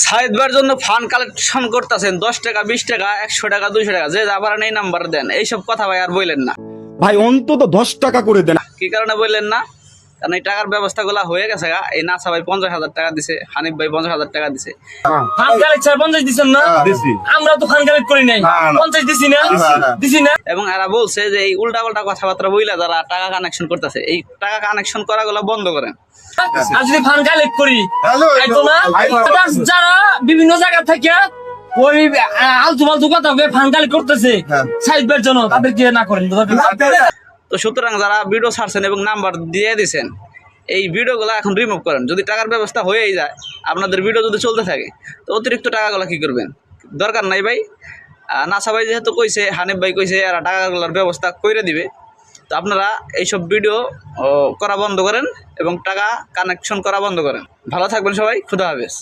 সাইদ ভাইয়ের জন্য fund collection করতেছেন 10 টাকা 20 টাকা 100 টাকা 200 টাকা যে যা পারেন এই নাম্বার দেন। এইসব কথা ভাই আর বললেন না ভাই, অন্তত 10 টাকা করে দেন। কি কারণে বললেন না? কারণ এই টাকার ব্যবস্থাগুলো হয়ে গেছে গা। এই নাসা ভাই 50,000 টাকা দিছে, হানিফ ভাই 50,000 টাকা দিছে। ফান্ড কালেক্ট 50 দিছেন না? আমরা তো ফান্ড কালেক্ট করি নাই। 50 দিছি না? দিছি না। এবং এরা বলছে যে এই উল্টাপাল্টা কথাবার্তা বইলা যারা টাকা কানেকশন করতেছে, এই টাকা কানেকশন করাগুলো বন্ধ করেন। আর যদি ফান্ড কালেক্ট করি আইতো না? যারা বিভিন্ন জায়গা থেকে ওই আলতু ফালতু কথা ফান্ড কালেক্ট করতেছে সাইডের জন্য, তাদেরকে না করেন। তো সুতরাং যারা ভিডিও ছাড়ছেন এবং নাম্বার দিয়ে দিয়েছেন, এই ভিডিওগুলো এখন রিমুভ করেন। যদি টাকার ব্যবস্থা হয়েই যায়, আপনাদের ভিডিও যদি চলতে থাকে, তো অতিরিক্ত টাকাগুলো কী করবেন? দরকার নাই ভাই। নাসা ভাই যেহেতু কইছে, হানিফ ভাই কইছে এরা টাকাগুলোর ব্যবস্থা করে দিবে, তো আপনারা এইসব ভিডিও করা বন্ধ করেন এবং টাকা কানেকশন করা বন্ধ করেন। ভালো থাকবেন সবাই, খুদা হাফেজ।